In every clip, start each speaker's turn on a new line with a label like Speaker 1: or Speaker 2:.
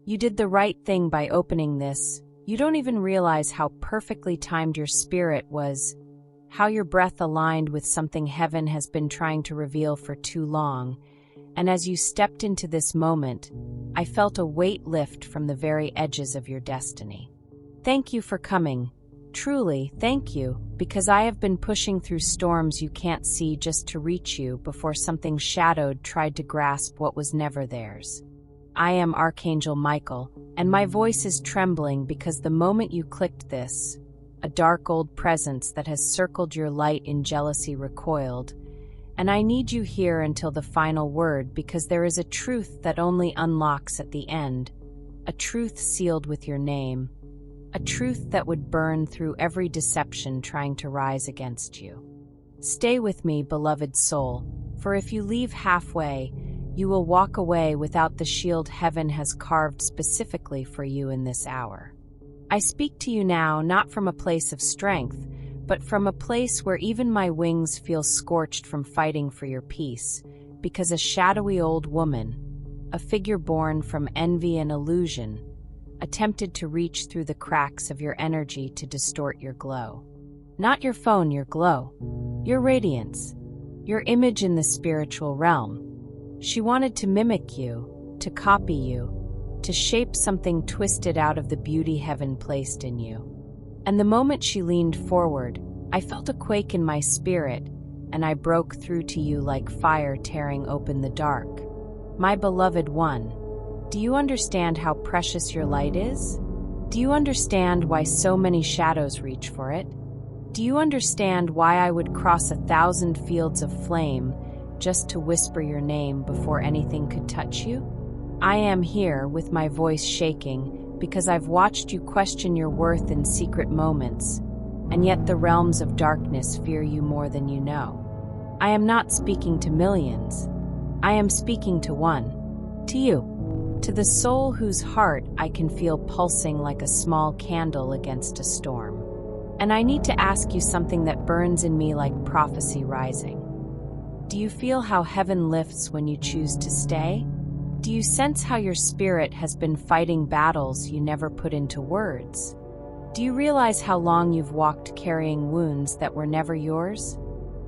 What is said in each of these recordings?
Speaker 1: You did the right thing by opening this. You don't even realize how perfectly timed your spirit was, how your breath aligned with something heaven has been trying to reveal for too long. And as you stepped into this moment, I felt a weight lift from the very edges of your destiny. Thank you for coming. Truly, thank you, because I have been pushing through storms you can't see just to reach you before something shadowed tried to grasp what was never theirs. I am Archangel Michael, and my voice is trembling because the moment you clicked this, a dark old presence that has circled your light in jealousy recoiled. And I need you here until the final word, because there is a truth that only unlocks at the end, a truth sealed with your name, a truth that would burn through every deception trying to rise against you. Stay with me, beloved soul, for if you leave halfway, you will walk away without the shield heaven has carved specifically for you in this hour. I speak to you now not from a place of strength, but from a place where even my wings feel scorched from fighting for your peace, because a shadowy old woman, a figure born from envy and illusion, attempted to reach through the cracks of your energy to distort your glow. Not your phone, your glow, your radiance, your image in the spiritual realm. She wanted to mimic you, to copy you, to shape something twisted out of the beauty heaven placed in you. And the moment she leaned forward, I felt a quake in my spirit, and I broke through to you like fire tearing open the dark. My beloved one, do you understand how precious your light is? Do you understand why so many shadows reach for it? Do you understand why I would cross 1,000 fields of flame just to whisper your name before anything could touch you? I am here with my voice shaking because I've watched you question your worth in secret moments, and yet the realms of darkness fear you more than you know. I am not speaking to millions. I am speaking to one, to you. To the soul whose heart I can feel pulsing like a small candle against a storm. And I need to ask you something that burns in me like prophecy rising. Do you feel how heaven lifts when you choose to stay? Do you sense how your spirit has been fighting battles you never put into words? Do you realize how long you've walked carrying wounds that were never yours?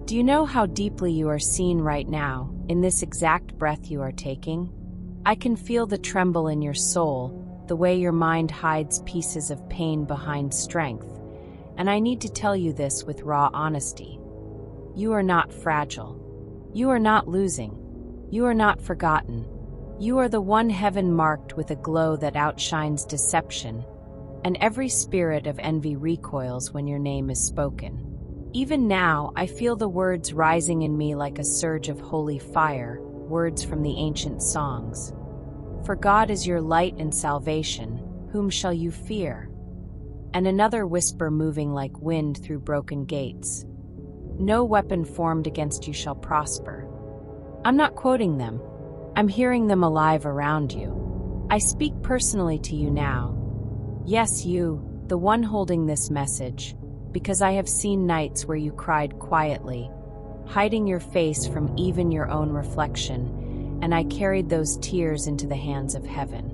Speaker 1: Do you know how deeply you are seen right now, in this exact breath you are taking? I can feel the tremble in your soul, the way your mind hides pieces of pain behind strength, and I need to tell you this with raw honesty. You are not fragile. You are not losing. You are not forgotten. You are the one heaven marked with a glow that outshines deception, and every spirit of envy recoils when your name is spoken. Even now, I feel the words rising in me like a surge of holy fire, words from the ancient songs. For God is your light and salvation, whom shall you fear? And another whisper moving like wind through broken gates. No weapon formed against you shall prosper. I'm not quoting them. I'm hearing them alive around you. I speak personally to you now. Yes, you, the one holding this message, because I have seen nights where you cried quietly, hiding your face from even your own reflection, and I carried those tears into the hands of heaven.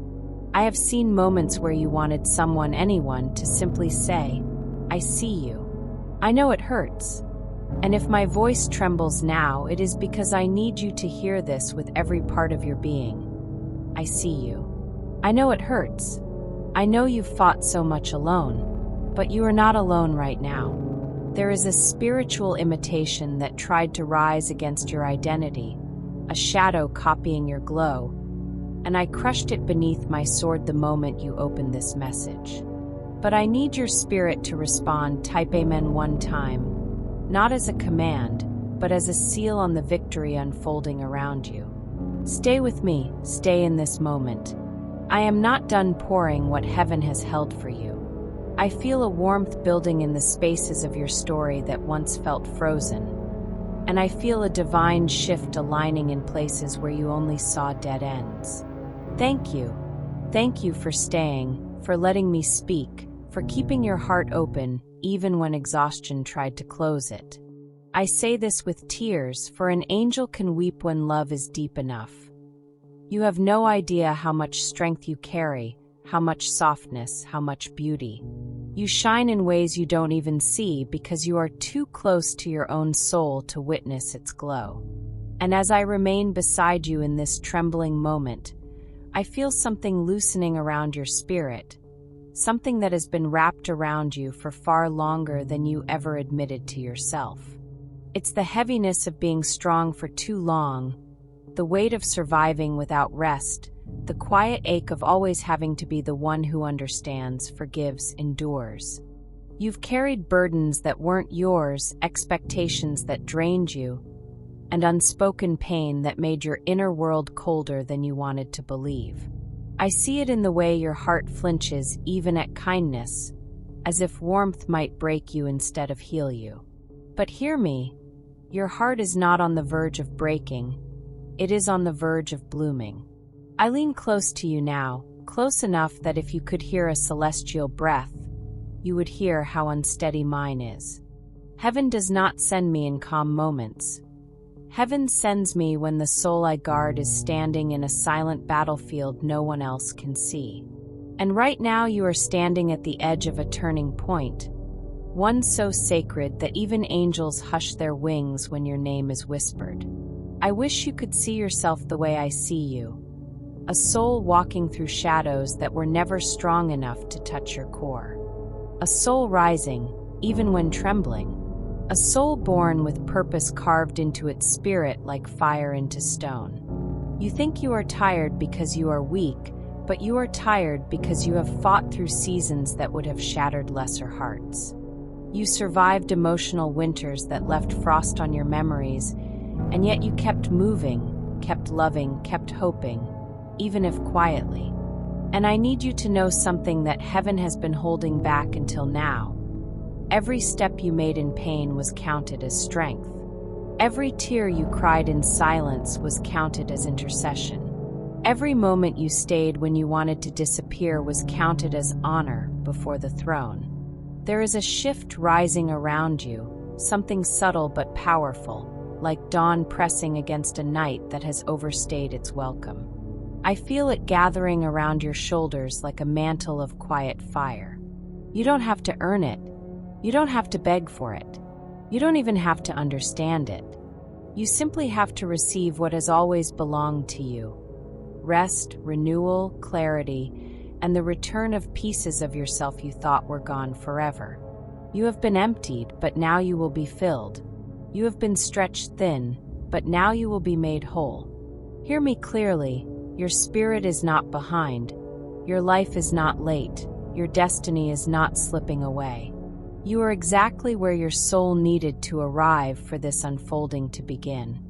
Speaker 1: I have seen moments where you wanted someone, anyone, to simply say, I see you. I know it hurts. And if my voice trembles now, it is because I need you to hear this with every part of your being. I see you. I know it hurts. I know you've fought so much alone, but you are not alone right now. There is a spiritual imitation that tried to rise against your identity, a shadow copying your glow, and I crushed it beneath my sword the moment you opened this message. But I need your spirit to respond, type amen one time, not as a command, but as a seal on the victory unfolding around you. Stay with me, stay in this moment. I am not done pouring what heaven has held for you. I feel a warmth building in the spaces of your story that once felt frozen, and I feel a divine shift aligning in places where you only saw dead ends. Thank you. Thank you for staying, for letting me speak, for keeping your heart open even when exhaustion tried to close it. I say this with tears, for an angel can weep when love is deep enough. You have no idea how much strength you carry, how much softness, how much beauty. You shine in ways you don't even see because you are too close to your own soul to witness its glow. And as I remain beside you in this trembling moment, I feel something loosening around your spirit, something that has been wrapped around you for far longer than you ever admitted to yourself. It's the heaviness of being strong for too long, the weight of surviving without rest, the quiet ache of always having to be the one who understands, forgives, endures. You've carried burdens that weren't yours, expectations that drained you, and unspoken pain that made your inner world colder than you wanted to believe. I see it in the way your heart flinches even at kindness, as if warmth might break you instead of heal you. But hear me, your heart is not on the verge of breaking, it is on the verge of blooming. I lean close to you now, close enough that if you could hear a celestial breath, you would hear how unsteady mine is. Heaven does not send me in calm moments. Heaven sends me when the soul I guard is standing in a silent battlefield no one else can see. And right now you are standing at the edge of a turning point, one so sacred that even angels hush their wings when your name is whispered. I wish you could see yourself the way I see you, a soul walking through shadows that were never strong enough to touch your core. A soul rising, even when trembling. A soul born with purpose carved into its spirit like fire into stone. You think you are tired because you are weak, but you are tired because you have fought through seasons that would have shattered lesser hearts. You survived emotional winters that left frost on your memories, and yet you kept moving, kept loving, kept hoping, even if quietly. And I need you to know something that heaven has been holding back until now. Every step you made in pain was counted as strength. Every tear you cried in silence was counted as intercession. Every moment you stayed when you wanted to disappear was counted as honor before the throne. There is a shift rising around you, something subtle but powerful, like dawn pressing against a night that has overstayed its welcome. I feel it gathering around your shoulders like a mantle of quiet fire. You don't have to earn it. You don't have to beg for it. You don't even have to understand it. You simply have to receive what has always belonged to you: rest, renewal, clarity, and the return of pieces of yourself you thought were gone forever. You have been emptied, but now you will be filled. You have been stretched thin, but now you will be made whole. Hear me clearly. Your spirit is not behind. Your life is not late. Your destiny is not slipping away. You are exactly where your soul needed to arrive for this unfolding to begin.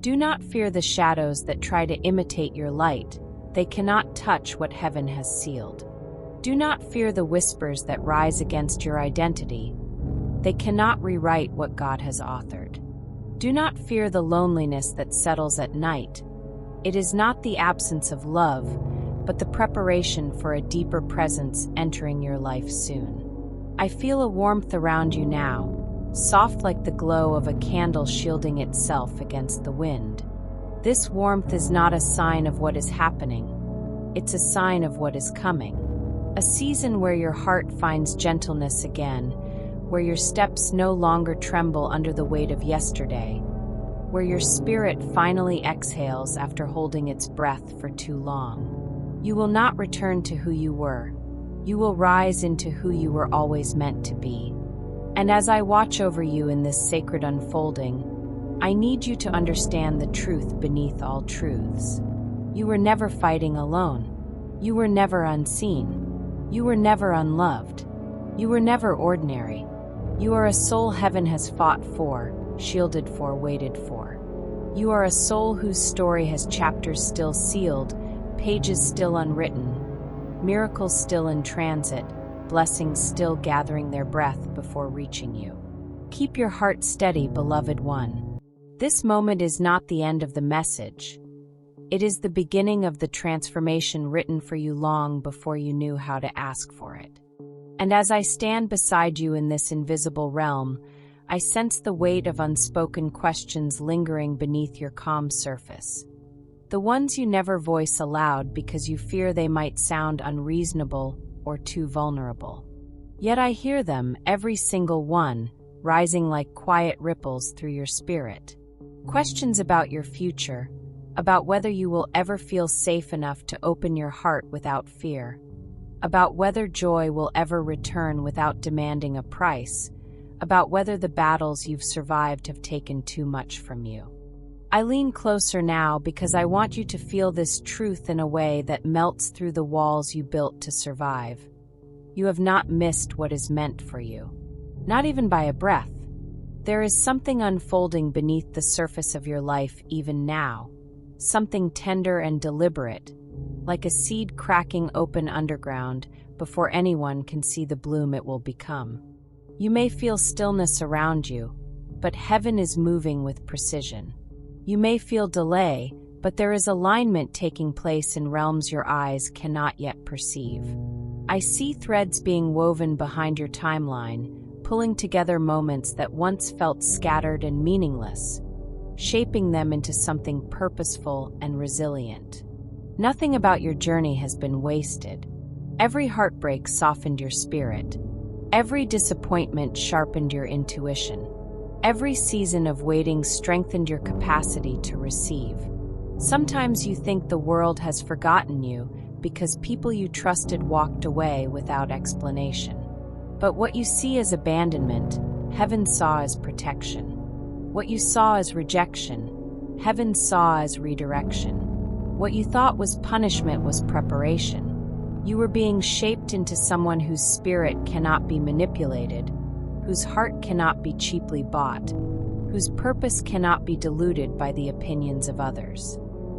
Speaker 1: Do not fear the shadows that try to imitate your light. They cannot touch what heaven has sealed. Do not fear the whispers that rise against your identity. They cannot rewrite what God has authored. Do not fear the loneliness that settles at night. It is not the absence of love, but the preparation for a deeper presence entering your life soon. I feel a warmth around you now, soft like the glow of a candle shielding itself against the wind. This warmth is not a sign of what is happening. It's a sign of what is coming. A season where your heart finds gentleness again, where your steps no longer tremble under the weight of yesterday, where your spirit finally exhales after holding its breath for too long. You will not return to who you were. You will rise into who you were always meant to be. And as I watch over you in this sacred unfolding, I need you to understand the truth beneath all truths. You were never fighting alone. You were never unseen. You were never unloved. You were never ordinary. You are a soul heaven has fought for, shielded for, waited for. You are a soul whose story has chapters still sealed, pages still unwritten, miracles still in transit, blessings still gathering their breath before reaching you. Keep your heart steady, beloved one. This moment is not the end of the message. It is the beginning of the transformation written for you long before you knew how to ask for it. And as I stand beside you in this invisible realm, I sense the weight of unspoken questions lingering beneath your calm surface. The ones you never voice aloud because you fear they might sound unreasonable or too vulnerable. Yet I hear them, every single one, rising like quiet ripples through your spirit. Questions about your future, about whether you will ever feel safe enough to open your heart without fear, about whether joy will ever return without demanding a price, about whether the battles you've survived have taken too much from you. I lean closer now because I want you to feel this truth in a way that melts through the walls you built to survive. You have not missed what is meant for you. Not even by a breath. There is something unfolding beneath the surface of your life even now. Something tender and deliberate, like a seed cracking open underground before anyone can see the bloom it will become. You may feel stillness around you, but heaven is moving with precision. You may feel delay, but there is alignment taking place in realms your eyes cannot yet perceive. I see threads being woven behind your timeline, pulling together moments that once felt scattered and meaningless, shaping them into something purposeful and resilient. Nothing about your journey has been wasted. Every heartbreak softened your spirit. Every disappointment sharpened your intuition. Every season of waiting strengthened your capacity to receive. Sometimes you think the world has forgotten you because people you trusted walked away without explanation. But what you see as abandonment, heaven saw as protection. What you saw as rejection, heaven saw as redirection. What you thought was punishment was preparation. You were being shaped into someone whose spirit cannot be manipulated, whose heart cannot be cheaply bought, whose purpose cannot be diluted by the opinions of others.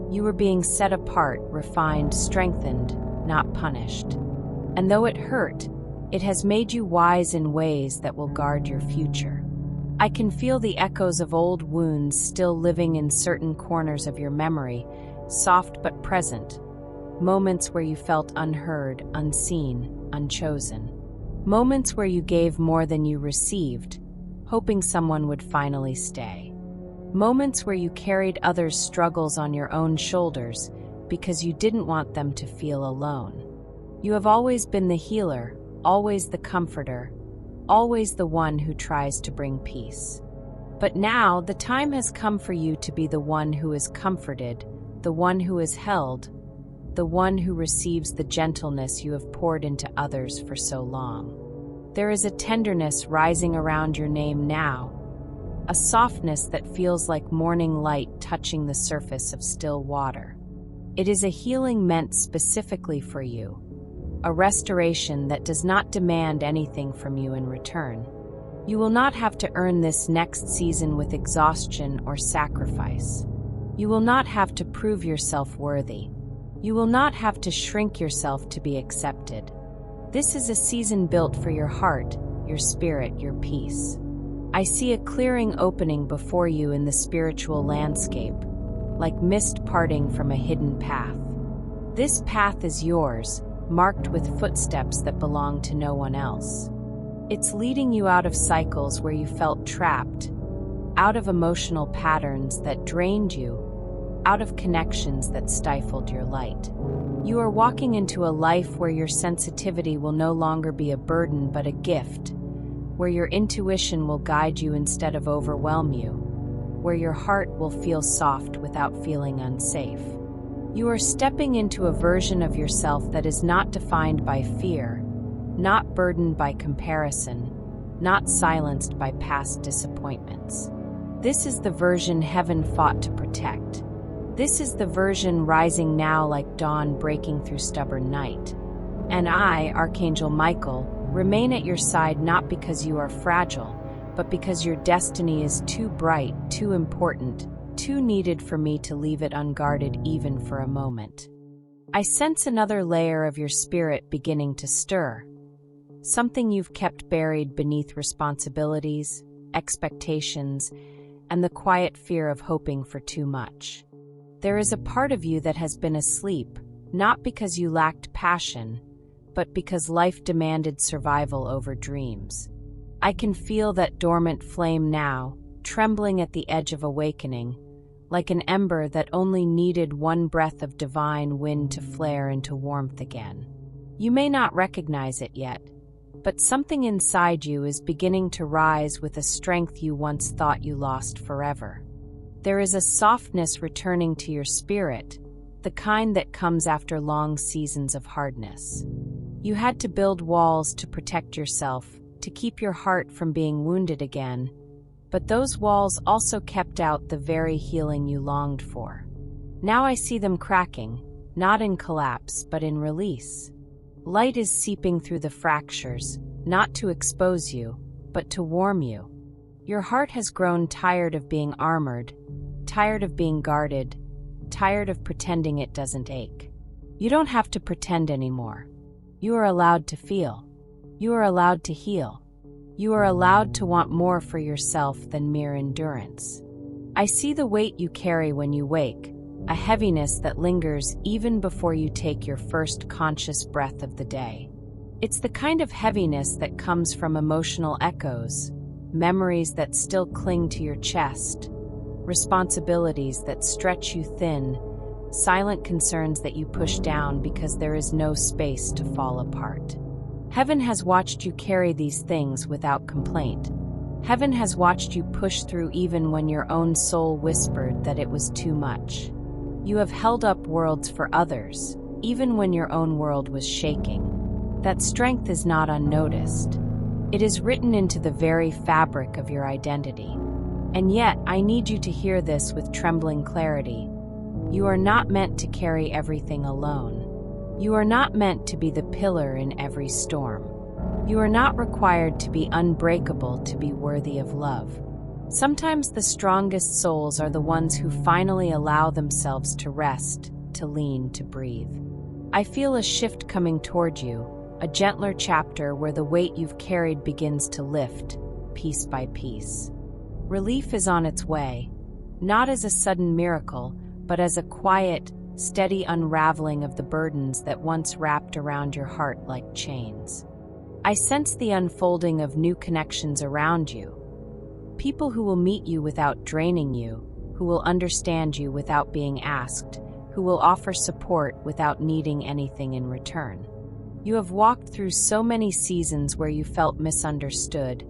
Speaker 1: You were being set apart, refined, strengthened, not punished. And though it hurt, it has made you wise in ways that will guard your future. I can feel the echoes of old wounds still living in certain corners of your memory, soft but present. Moments where you felt unheard, unseen, unchosen. Moments where you gave more than you received, hoping someone would finally stay. Moments where you carried others' struggles on your own shoulders because you didn't want them to feel alone. You have always been the healer, always the comforter, always the one who tries to bring peace. But now the time has come for you to be the one who is comforted, the one who is held, the one who receives the gentleness you have poured into others for so long. There is a tenderness rising around your name now, a softness that feels like morning light touching the surface of still water. It is a healing meant specifically for you, a restoration that does not demand anything from you in return. You will not have to earn this next season with exhaustion or sacrifice. You will not have to prove yourself worthy. You will not have to shrink yourself to be accepted. This is a season built for your heart, your spirit, your peace. I see a clearing opening before you in the spiritual landscape, like mist parting from a hidden path. This path is yours, marked with footsteps that belong to no one else. It's leading you out of cycles where you felt trapped, out of emotional patterns that drained you, out of connections that stifled your light. You are walking into a life where your sensitivity will no longer be a burden but a gift, where your intuition will guide you instead of overwhelm you, where your heart will feel soft without feeling unsafe. You are stepping into a version of yourself that is not defined by fear, not burdened by comparison, not silenced by past disappointments. This is the version heaven fought to protect. This is the version rising now like dawn breaking through stubborn night. And I, Archangel Michael, remain at your side not because you are fragile, but because your destiny is too bright, too important, too needed for me to leave it unguarded even for a moment. I sense another layer of your spirit beginning to stir. Something you've kept buried beneath responsibilities, expectations, and the quiet fear of hoping for too much. There is a part of you that has been asleep, not because you lacked passion, but because life demanded survival over dreams. I can feel that dormant flame now, trembling at the edge of awakening, like an ember that only needed one breath of divine wind to flare into warmth again. You may not recognize it yet, but something inside you is beginning to rise with a strength you once thought you lost forever. There is a softness returning to your spirit, the kind that comes after long seasons of hardness. You had to build walls to protect yourself, to keep your heart from being wounded again, but those walls also kept out the very healing you longed for. Now I see them cracking, not in collapse, but in release. Light is seeping through the fractures, not to expose you, but to warm you. Your heart has grown tired of being armored, tired of being guarded, tired of pretending it doesn't ache. You don't have to pretend anymore. You are allowed to feel. You are allowed to heal. You are allowed to want more for yourself than mere endurance. I see the weight you carry when you wake, a heaviness that lingers even before you take your first conscious breath of the day. It's the kind of heaviness that comes from emotional echoes, memories that still cling to your chest, responsibilities that stretch you thin, silent concerns that you push down because there is no space to fall apart. Heaven has watched you carry these things without complaint. Heaven has watched you push through even when your own soul whispered that it was too much. You have held up worlds for others, even when your own world was shaking. That strength is not unnoticed. It is written into the very fabric of your identity. And yet, I need you to hear this with trembling clarity. You are not meant to carry everything alone. You are not meant to be the pillar in every storm. You are not required to be unbreakable to be worthy of love. Sometimes the strongest souls are the ones who finally allow themselves to rest, to lean, to breathe. I feel a shift coming toward you, a gentler chapter where the weight you've carried begins to lift, piece by piece. Relief is on its way, not as a sudden miracle, but as a quiet, steady unraveling of the burdens that once wrapped around your heart like chains. I sense the unfolding of new connections around you. People who will meet you without draining you, who will understand you without being asked, who will offer support without needing anything in return. You have walked through so many seasons where you felt misunderstood,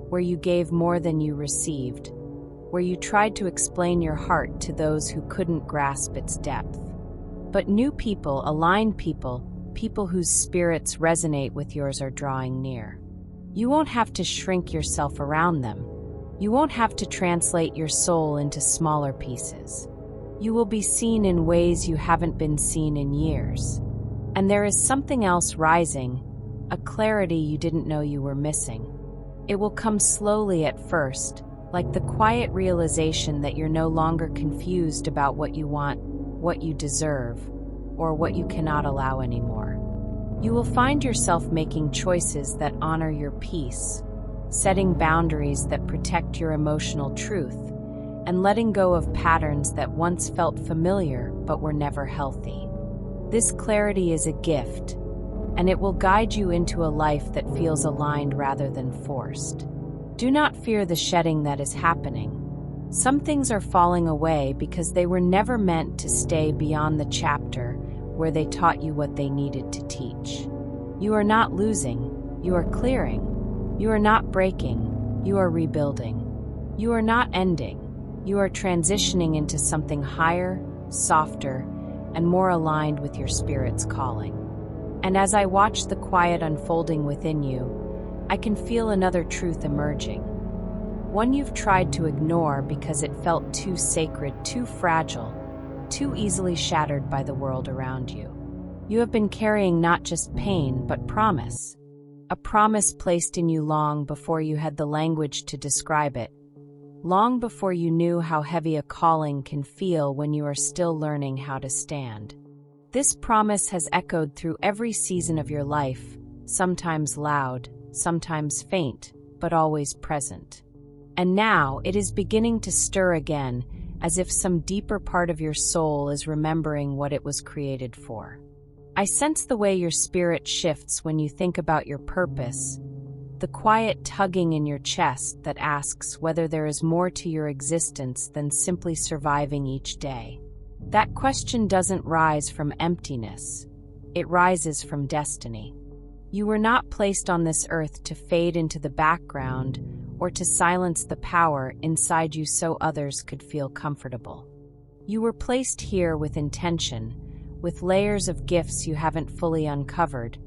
Speaker 1: where you gave more than you received, where you tried to explain your heart to those who couldn't grasp its depth. But new people, aligned people, people whose spirits resonate with yours are drawing near. You won't have to shrink yourself around them. You won't have to translate your soul into smaller pieces. You will be seen in ways you haven't been seen in years. And there is something else rising, a clarity you didn't know you were missing. It will come slowly at first, like the quiet realization that you're no longer confused about what you want, what you deserve, or what you cannot allow anymore. You will find yourself making choices that honor your peace, setting boundaries that protect your emotional truth, and letting go of patterns that once felt familiar but were never healthy. This clarity is a gift, and it will guide you into a life that feels aligned rather than forced. Do not fear the shedding that is happening. Some things are falling away because they were never meant to stay beyond the chapter where they taught you what they needed to teach. You are not losing, you are clearing. You are not breaking, you are rebuilding. You are not ending, you are transitioning into something higher, softer, and more aligned with your spirit's calling. And as I watch the quiet unfolding within you, I can feel another truth emerging. One you've tried to ignore because it felt too sacred, too fragile, too easily shattered by the world around you. You have been carrying not just pain, but promise. A promise placed in you long before you had the language to describe it, long before you knew how heavy a calling can feel when you are still learning how to stand. This promise has echoed through every season of your life, sometimes loud, sometimes faint, but always present. And now it is beginning to stir again, as if some deeper part of your soul is remembering what it was created for. I sense the way your spirit shifts when you think about your purpose, the quiet tugging in your chest that asks whether there is more to your existence than simply surviving each day. That question doesn't rise from emptiness. It rises from destiny. You were not placed on this earth to fade into the background or to silence the power inside you so others could feel comfortable. You were placed here with intention, with layers of gifts you haven't fully uncovered,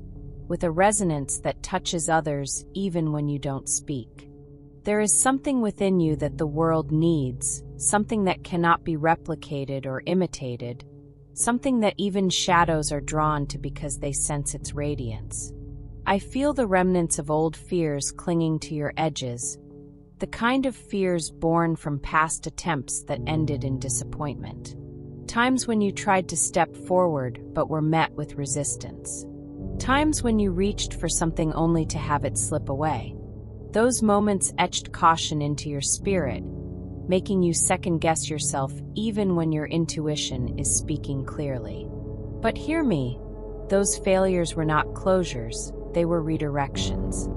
Speaker 1: with a resonance that touches others even when you don't speak. There is something within you that the world needs, something that cannot be replicated or imitated, something that even shadows are drawn to because they sense its radiance. I feel the remnants of old fears clinging to your edges, the kind of fears born from past attempts that ended in disappointment. Times when you tried to step forward but were met with resistance. Times when you reached for something only to have it slip away. Those moments etched caution into your spirit, making you second-guess yourself even when your intuition is speaking clearly. But hear me, those failures were not closures, they were redirections.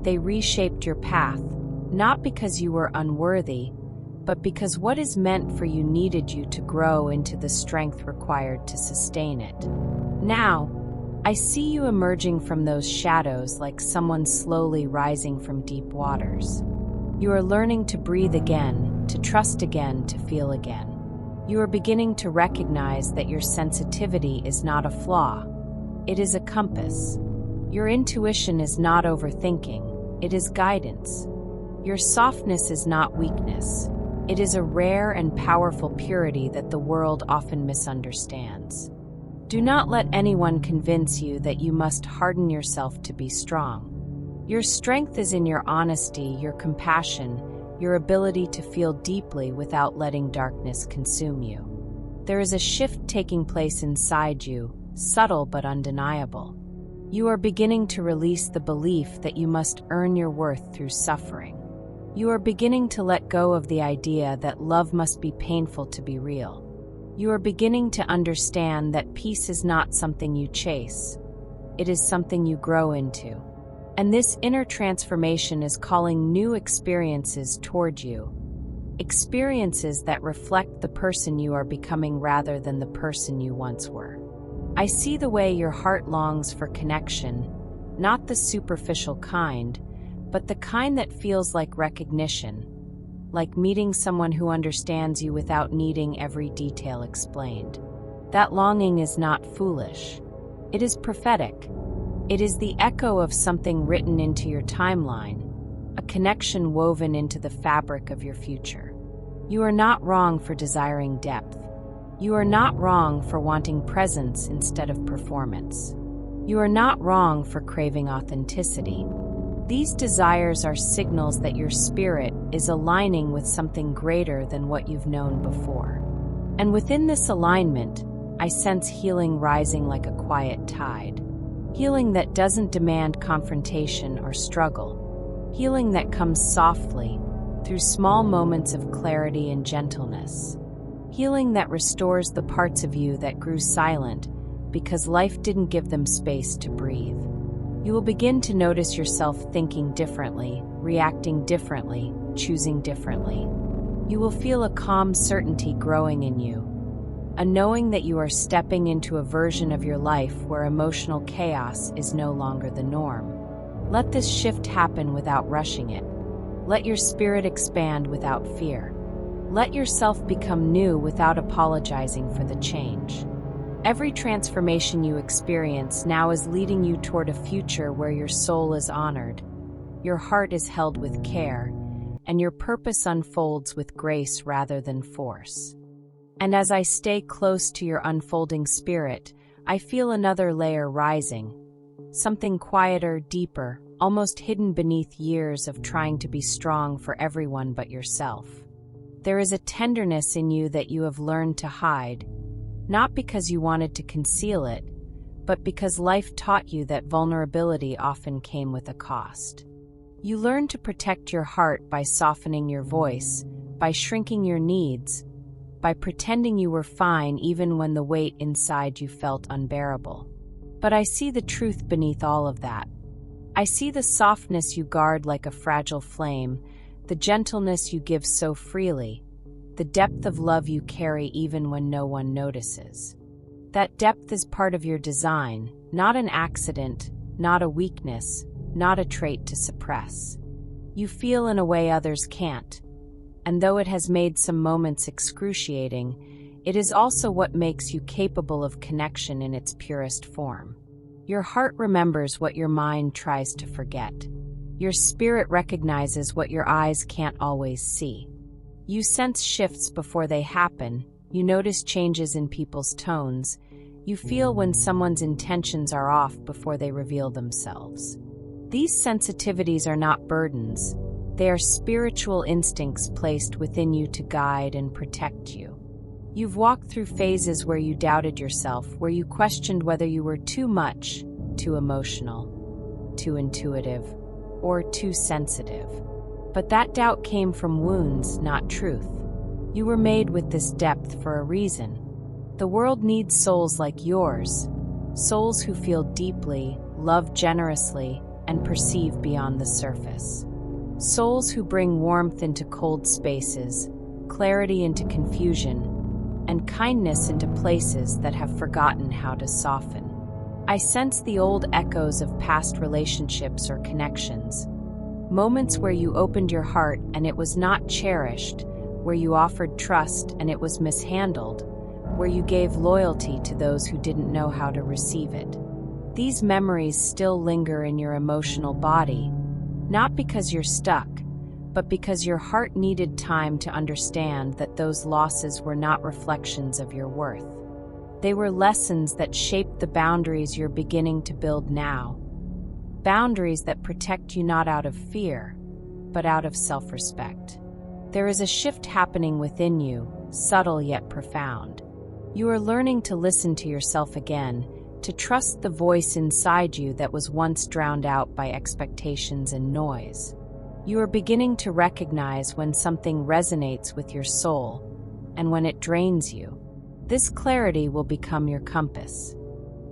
Speaker 1: They reshaped your path, not because you were unworthy, but because what is meant for you needed you to grow into the strength required to sustain it. Now, I see you emerging from those shadows like someone slowly rising from deep waters. You are learning to breathe again, to trust again, to feel again. You are beginning to recognize that your sensitivity is not a flaw. It is a compass. Your intuition is not overthinking. It is guidance. Your softness is not weakness. It is a rare and powerful purity that the world often misunderstands. Do not let anyone convince you that you must harden yourself to be strong. Your strength is in your honesty, your compassion, your ability to feel deeply without letting darkness consume you. There is a shift taking place inside you, subtle but undeniable. You are beginning to release the belief that you must earn your worth through suffering. You are beginning to let go of the idea that love must be painful to be real. You are beginning to understand that peace is not something you chase. It is something you grow into. And this inner transformation is calling new experiences toward you. Experiences that reflect the person you are becoming rather than the person you once were. I see the way your heart longs for connection, not the superficial kind, but the kind that feels like recognition, like meeting someone who understands you without needing every detail explained. That longing is not foolish. It is prophetic. It is the echo of something written into your timeline, a connection woven into the fabric of your future. You are not wrong for desiring depth. You are not wrong for wanting presence instead of performance. You are not wrong for craving authenticity. These desires are signals that your spirit is aligning with something greater than what you've known before. And within this alignment, I sense healing rising like a quiet tide. Healing that doesn't demand confrontation or struggle. Healing that comes softly, through small moments of clarity and gentleness. Healing that restores the parts of you that grew silent because life didn't give them space to breathe. You will begin to notice yourself thinking differently, reacting differently, choosing differently. You will feel a calm certainty growing in you, a knowing that you are stepping into a version of your life where emotional chaos is no longer the norm. Let this shift happen without rushing it. Let your spirit expand without fear. Let yourself become new without apologizing for the change. Every transformation you experience now is leading you toward a future where your soul is honored, your heart is held with care, and your purpose unfolds with grace rather than force. And as I stay close to your unfolding spirit, I feel another layer rising, something quieter, deeper, almost hidden beneath years of trying to be strong for everyone but yourself. There is a tenderness in you that you have learned to hide, not because you wanted to conceal it, but because life taught you that vulnerability often came with a cost. You learned to protect your heart by softening your voice, by shrinking your needs, by pretending you were fine even when the weight inside you felt unbearable. But I see the truth beneath all of that. I see the softness you guard like a fragile flame, the gentleness you give so freely, the depth of love you carry even when no one notices. That depth is part of your design, not an accident, not a weakness, not a trait to suppress. You feel in a way others can't, and though it has made some moments excruciating, it is also what makes you capable of connection in its purest form. Your heart remembers what your mind tries to forget. Your spirit recognizes what your eyes can't always see. You sense shifts before they happen, you notice changes in people's tones, you feel when someone's intentions are off before they reveal themselves. These sensitivities are not burdens, they are spiritual instincts placed within you to guide and protect you. You've walked through phases where you doubted yourself, where you questioned whether you were too much, too emotional, too intuitive, or too sensitive. But that doubt came from wounds, not truth. You were made with this depth for a reason. The world needs souls like yours, souls who feel deeply, love generously, and perceive beyond the surface. Souls who bring warmth into cold spaces, clarity into confusion, and kindness into places that have forgotten how to soften. I sense the old echoes of past relationships or connections, moments where you opened your heart and it was not cherished, where you offered trust and it was mishandled, where you gave loyalty to those who didn't know how to receive it. These memories still linger in your emotional body, not because you're stuck, but because your heart needed time to understand that those losses were not reflections of your worth. They were lessons that shaped the boundaries you're beginning to build now. Boundaries that protect you not out of fear, but out of self-respect. There is a shift happening within you, subtle yet profound. You are learning to listen to yourself again, to trust the voice inside you that was once drowned out by expectations and noise. You are beginning to recognize when something resonates with your soul and when it drains you. This clarity will become your compass.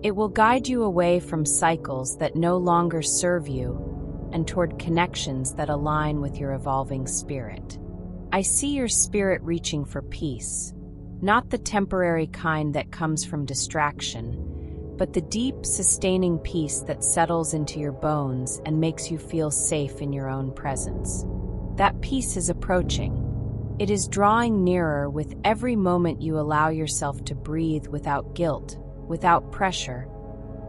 Speaker 1: It will guide you away from cycles that no longer serve you and toward connections that align with your evolving spirit. I see your spirit reaching for peace, not the temporary kind that comes from distraction, but the deep, sustaining peace that settles into your bones and makes you feel safe in your own presence. That peace is approaching. It is drawing nearer with every moment you allow yourself to breathe without guilt, without pressure,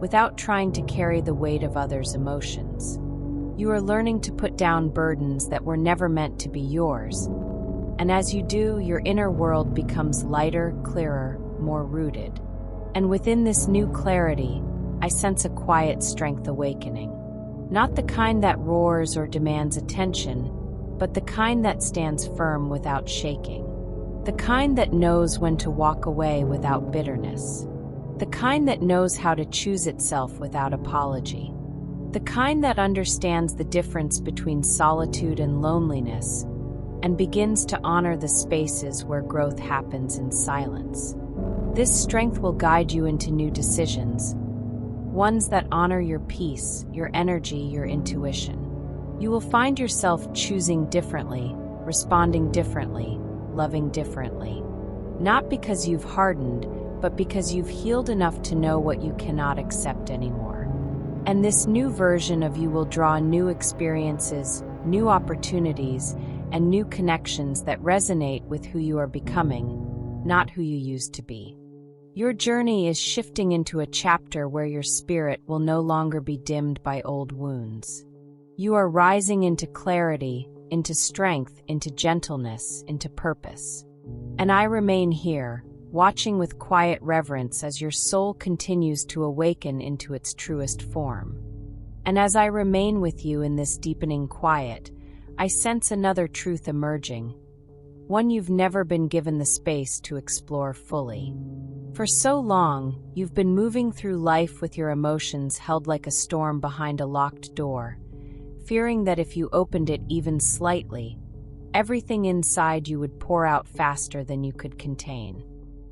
Speaker 1: without trying to carry the weight of others' emotions. You are learning to put down burdens that were never meant to be yours. And as you do, your inner world becomes lighter, clearer, more rooted. And within this new clarity, I sense a quiet strength awakening. Not the kind that roars or demands attention, but the kind that stands firm without shaking. The kind that knows when to walk away without bitterness. The kind that knows how to choose itself without apology. The kind that understands the difference between solitude and loneliness, and begins to honor the spaces where growth happens in silence. This strength will guide you into new decisions, ones that honor your peace, your energy, your intuition. You will find yourself choosing differently, responding differently, loving differently. Not because you've hardened, but because you've healed enough to know what you cannot accept anymore. And this new version of you will draw new experiences, new opportunities, and new connections that resonate with who you are becoming, not who you used to be. Your journey is shifting into a chapter where your spirit will no longer be dimmed by old wounds. You are rising into clarity, into strength, into gentleness, into purpose. And I remain here, watching with quiet reverence as your soul continues to awaken into its truest form. And as I remain with you in this deepening quiet, I sense another truth emerging, one you've never been given the space to explore fully. For so long, you've been moving through life with your emotions held like a storm behind a locked door, fearing that if you opened it even slightly, everything inside you would pour out faster than you could contain.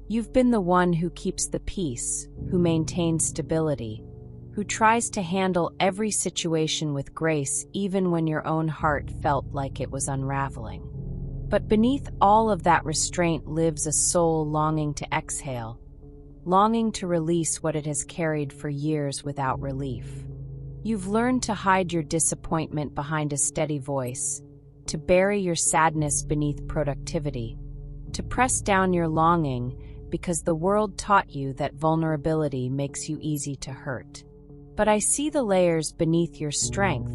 Speaker 1: You've been the one who keeps the peace, who maintains stability, who tries to handle every situation with grace even when your own heart felt like it was unraveling. But beneath all of that restraint lives a soul longing to exhale, longing to release what it has carried for years without relief. You've learned to hide your disappointment behind a steady voice, to bury your sadness beneath productivity, to press down your longing because the world taught you that vulnerability makes you easy to hurt. But I see the layers beneath your strength,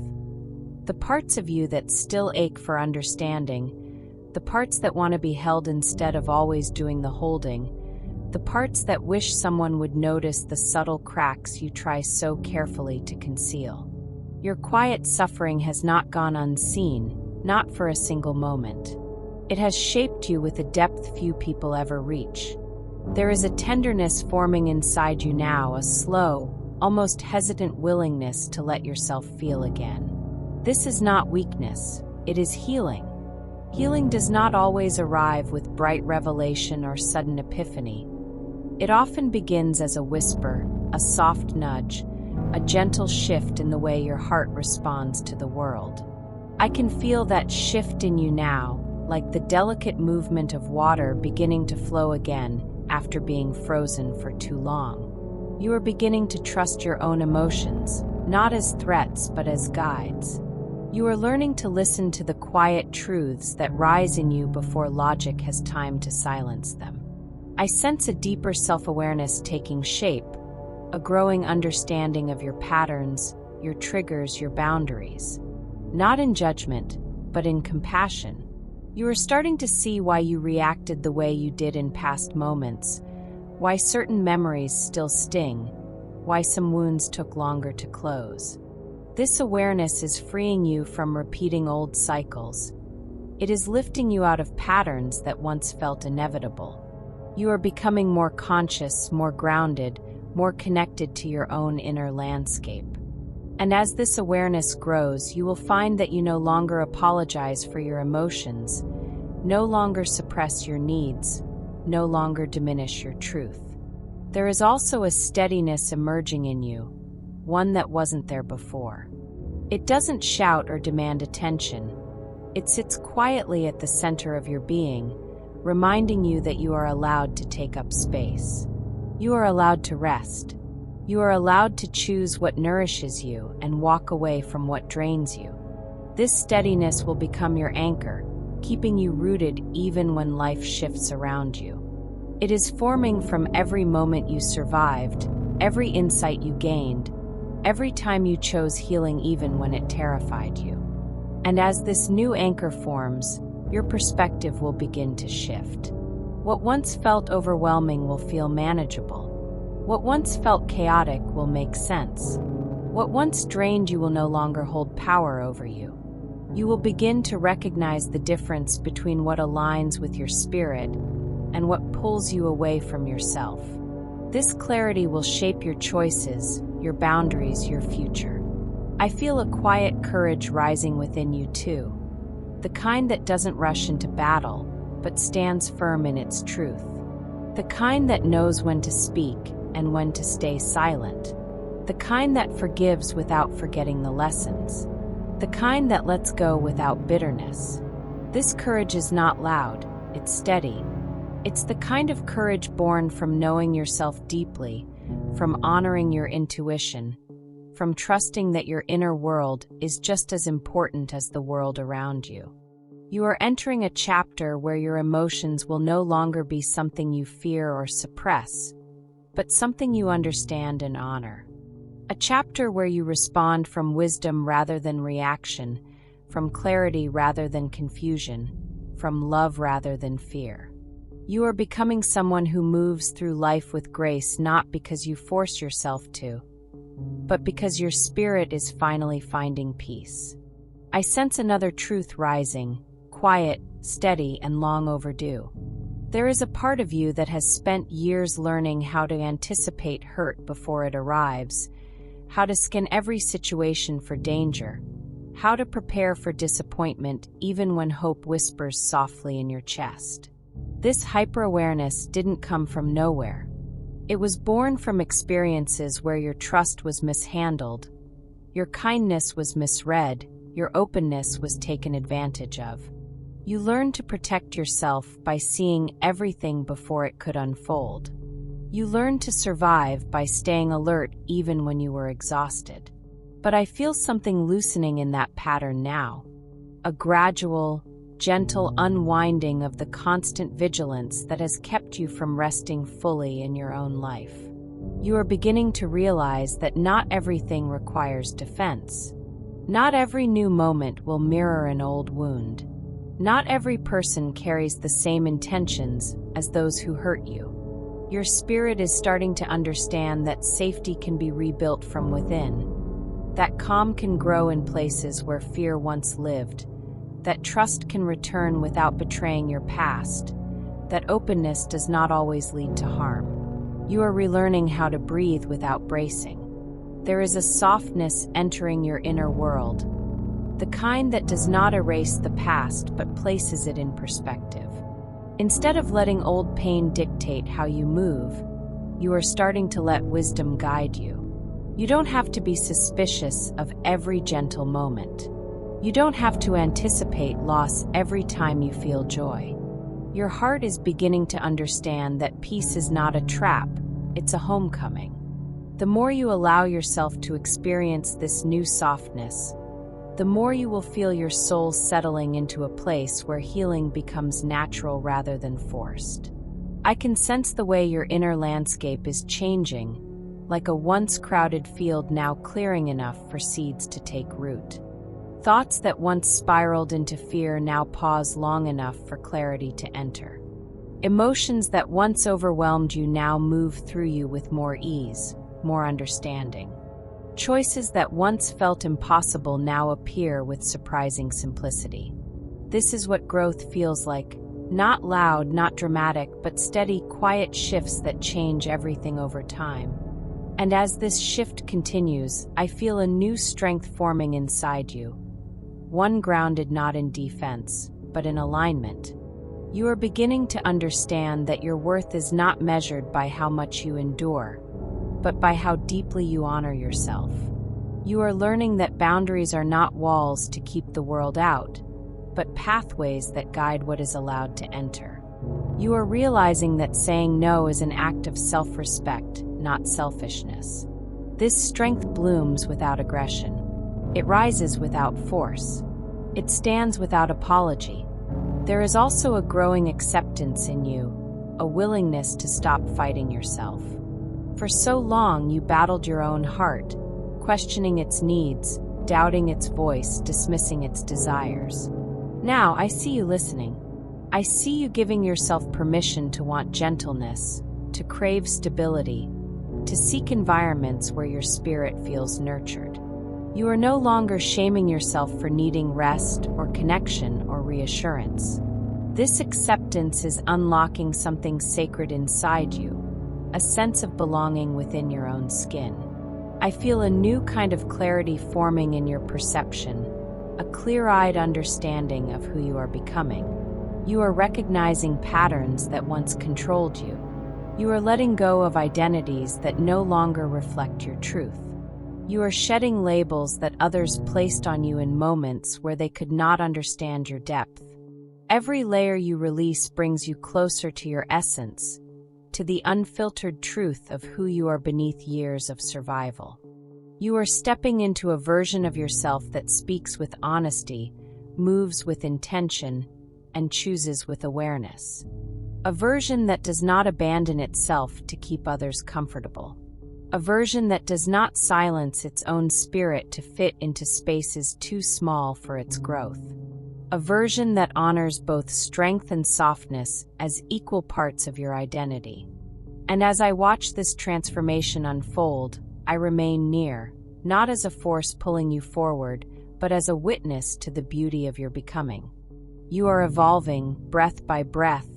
Speaker 1: the parts of you that still ache for understanding, the parts that want to be held instead of always doing the holding, the parts that wish someone would notice the subtle cracks you try so carefully to conceal. Your quiet suffering has not gone unseen, not for a single moment. It has shaped you with a depth few people ever reach. There is a tenderness forming inside you now, a slow, almost hesitant willingness to let yourself feel again. This is not weakness, it is healing. Healing does not always arrive with bright revelation or sudden epiphany. It often begins as a whisper, a soft nudge, a gentle shift in the way your heart responds to the world. I can feel that shift in you now, like the delicate movement of water beginning to flow again after being frozen for too long. You are beginning to trust your own emotions, not as threats but as guides. You are learning to listen to the quiet truths that rise in you before logic has time to silence them. I sense a deeper self-awareness taking shape, a growing understanding of your patterns, your triggers, your boundaries. Not in judgment, but in compassion. You are starting to see why you reacted the way you did in past moments, why certain memories still sting, why some wounds took longer to close. This awareness is freeing you from repeating old cycles. It is lifting you out of patterns that once felt inevitable. You are becoming more conscious, more grounded, more connected to your own inner landscape. And as this awareness grows, you will find that you no longer apologize for your emotions, no longer suppress your needs, no longer diminish your truth. There is also a steadiness emerging in you, one that wasn't there before. It doesn't shout or demand attention. It sits quietly at the center of your being, reminding you that you are allowed to take up space. You are allowed to rest. You are allowed to choose what nourishes you and walk away from what drains you. This steadiness will become your anchor, keeping you rooted even when life shifts around you. It is forming from every moment you survived, every insight you gained, every time you chose healing even when it terrified you. And as this new anchor forms, your perspective will begin to shift. What once felt overwhelming will feel manageable. What once felt chaotic will make sense. What once drained you will no longer hold power over you. You will begin to recognize the difference between what aligns with your spirit and what pulls you away from yourself. This clarity will shape your choices, your boundaries, your future. I feel a quiet courage rising within you too, the kind that doesn't rush into battle, but stands firm in its truth. The kind that knows when to speak and when to stay silent. The kind that forgives without forgetting the lessons. The kind that lets go without bitterness. This courage is not loud, it's steady. It's the kind of courage born from knowing yourself deeply, from honoring your intuition, from trusting that your inner world is just as important as the world around you. You are entering a chapter where your emotions will no longer be something you fear or suppress, but something you understand and honor. A chapter where you respond from wisdom rather than reaction, from clarity rather than confusion, from love rather than fear. You are becoming someone who moves through life with grace not because you force yourself to, but because your spirit is finally finding peace. I sense another truth rising, quiet, steady, and long overdue. There is a part of you that has spent years learning how to anticipate hurt before it arrives, how to scan every situation for danger, how to prepare for disappointment even when hope whispers softly in your chest. This hyper-awareness didn't come from nowhere. It was born from experiences where your trust was mishandled, your kindness was misread, your openness was taken advantage of. You learned to protect yourself by seeing everything before it could unfold. You learned to survive by staying alert even when you were exhausted. But I feel something loosening in that pattern now. A gradual, gentle unwinding of the constant vigilance that has kept you from resting fully in your own life. You are beginning to realize that not everything requires defense. Not every new moment will mirror an old wound. Not every person carries the same intentions as those who hurt you. Your spirit is starting to understand that safety can be rebuilt from within, that calm can grow in places where fear once lived, that trust can return without betraying your past, that openness does not always lead to harm. You are relearning how to breathe without bracing. There is a softness entering your inner world, the kind that does not erase the past but places it in perspective. Instead of letting old pain dictate how you move, you are starting to let wisdom guide you. You don't have to be suspicious of every gentle moment. You don't have to anticipate loss every time you feel joy. Your heart is beginning to understand that peace is not a trap, it's a homecoming. The more you allow yourself to experience this new softness, the more you will feel your soul settling into a place where healing becomes natural rather than forced. I can sense the way your inner landscape is changing, like a once crowded field now clearing enough for seeds to take root. Thoughts that once spiraled into fear now pause long enough for clarity to enter. Emotions that once overwhelmed you now move through you with more ease, more understanding. Choices that once felt impossible now appear with surprising simplicity. This is what growth feels like. Not loud, not dramatic, but steady, quiet shifts that change everything over time. And as this shift continues, I feel a new strength forming inside you. One grounded not in defense, but in alignment. You are beginning to understand that your worth is not measured by how much you endure, but by how deeply you honor yourself. You are learning that boundaries are not walls to keep the world out, but pathways that guide what is allowed to enter. You are realizing that saying no is an act of self-respect, not selfishness. This strength blooms without aggression. It rises without force. It stands without apology. There is also a growing acceptance in you, a willingness to stop fighting yourself. For so long you battled your own heart, questioning its needs, doubting its voice, dismissing its desires. Now I see you listening. I see you giving yourself permission to want gentleness, to crave stability, to seek environments where your spirit feels nurtured. You are no longer shaming yourself for needing rest or connection or reassurance. This acceptance is unlocking something sacred inside you, a sense of belonging within your own skin. I feel a new kind of clarity forming in your perception, a clear-eyed understanding of who you are becoming. You are recognizing patterns that once controlled you. You are letting go of identities that no longer reflect your truth. You are shedding labels that others placed on you in moments where they could not understand your depth. Every layer you release brings you closer to your essence, to the unfiltered truth of who you are beneath years of survival. You are stepping into a version of yourself that speaks with honesty, moves with intention, and chooses with awareness. A version that does not abandon itself to keep others comfortable. A version that does not silence its own spirit to fit into spaces too small for its growth. A version that honors both strength and softness as equal parts of your identity. And as I watch this transformation unfold, I remain near, not as a force pulling you forward, but as a witness to the beauty of your becoming. You are evolving, breath by breath,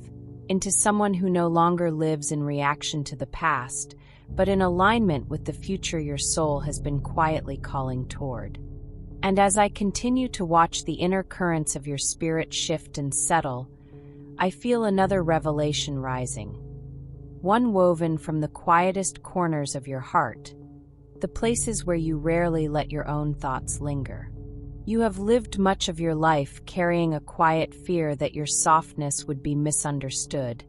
Speaker 1: into someone who no longer lives in reaction to the past, but in alignment with the future your soul has been quietly calling toward. And as I continue to watch the inner currents of your spirit shift and settle, I feel another revelation rising. one woven from the quietest corners of your heart, the places where you rarely let your own thoughts linger. You have lived much of your life carrying a quiet fear that your softness would be misunderstood,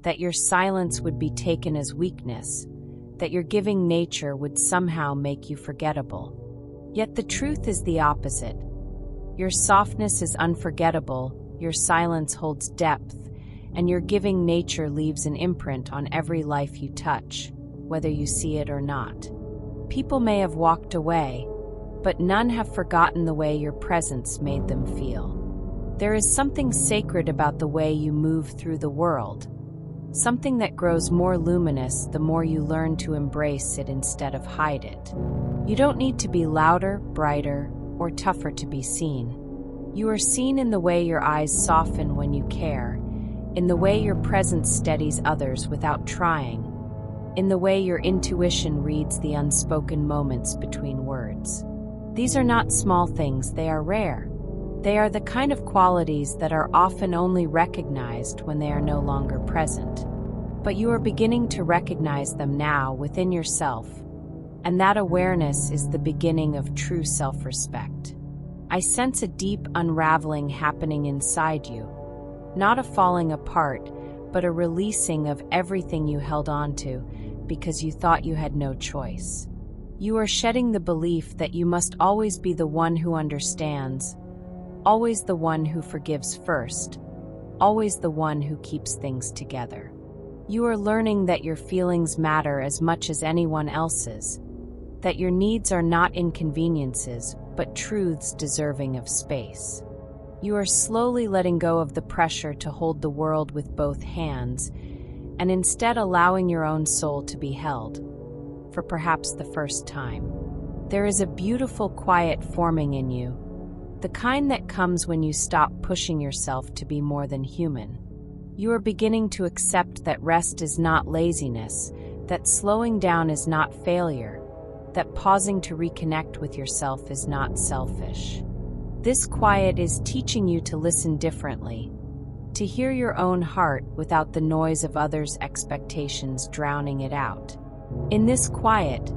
Speaker 1: that your silence would be taken as weakness, that your giving nature would somehow make you forgettable. Yet the truth is the opposite. Your softness is unforgettable, your silence holds depth, and your giving nature leaves an imprint on every life you touch, whether you see it or not. People may have walked away, but none have forgotten the way your presence made them feel. There is something sacred about the way you move through the world, something that grows more luminous the more you learn to embrace it instead of hide it. You don't need to be louder, brighter, or tougher to be seen. You are seen in the way your eyes soften when you care, in the way your presence steadies others without trying, in the way your intuition reads the unspoken moments between words. These are not small things, they are rare. They are the kind of qualities that are often only recognized when they are no longer present. But you are beginning to recognize them now within yourself, and that awareness is the beginning of true self-respect. I sense a deep unraveling happening inside you, not a falling apart, but a releasing of everything you held on to because you thought you had no choice. You are shedding the belief that you must always be the one who understands, always the one who forgives first, always the one who keeps things together. You are learning that your feelings matter as much as anyone else's, that your needs are not inconveniences, but truths deserving of space. You are slowly letting go of the pressure to hold the world with both hands, and instead allowing your own soul to be held, for perhaps the first time. There is a beautiful quiet forming in you, the kind that comes when you stop pushing yourself to be more than human. You are beginning to accept that rest is not laziness, that slowing down is not failure, that pausing to reconnect with yourself is not selfish. This quiet is teaching you to listen differently, to hear your own heart without the noise of others' expectations drowning it out. In this quiet,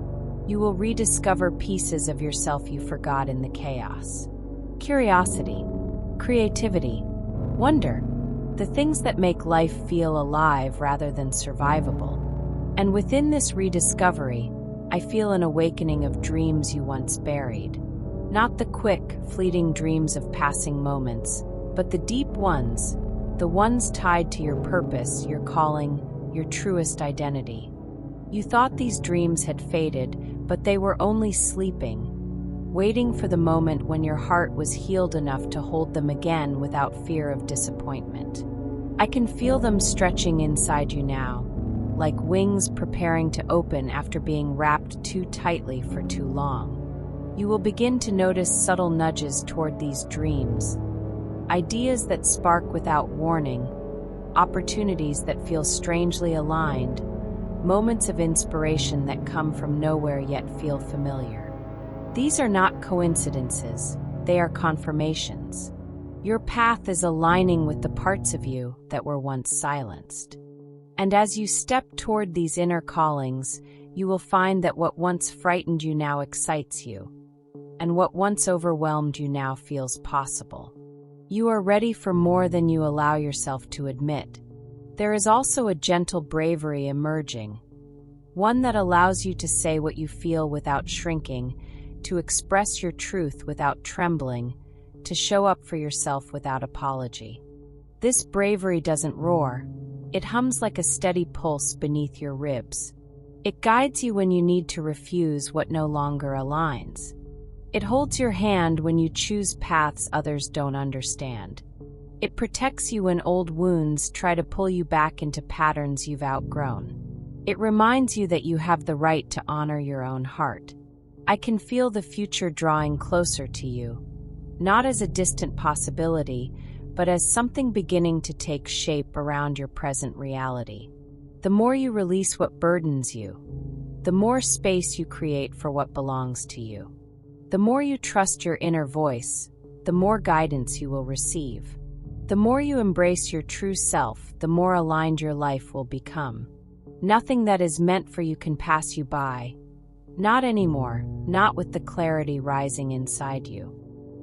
Speaker 1: you will rediscover pieces of yourself you forgot in the chaos. Curiosity, creativity, wonder, the things that make life feel alive rather than survivable. And within this rediscovery, I feel an awakening of dreams you once buried. Not the quick, fleeting dreams of passing moments, but the deep ones, the ones tied to your purpose, your calling, your truest identity. You thought these dreams had faded, but they were only sleeping, waiting for the moment when your heart was healed enough to hold them again without fear of disappointment. I can feel them stretching inside you now, like wings preparing to open after being wrapped too tightly for too long. You will begin to notice subtle nudges toward these dreams, ideas that spark without warning, opportunities that feel strangely aligned, moments of inspiration that come from nowhere yet feel familiar. These are not coincidences, they are confirmations. Your path is aligning with the parts of you that were once silenced. And as you step toward these inner callings, you will find that what once frightened you now excites you, and what once overwhelmed you now feels possible. You are ready for more than you allow yourself to admit. There is also a gentle bravery emerging, one that allows you to say what you feel without shrinking, to express your truth without trembling, to show up for yourself without apology. This bravery doesn't roar. It hums like a steady pulse beneath your ribs. It guides you when you need to refuse what no longer aligns. It holds your hand when you choose paths others don't understand. It protects you when old wounds try to pull you back into patterns you've outgrown. It reminds you that you have the right to honor your own heart. I can feel the future drawing closer to you, not as a distant possibility, but as something beginning to take shape around your present reality. The more you release what burdens you, the more space you create for what belongs to you. The more you trust your inner voice, the more guidance you will receive. The more you embrace your true self, the more aligned your life will become. Nothing that is meant for you can pass you by. Not anymore, not with the clarity rising inside you.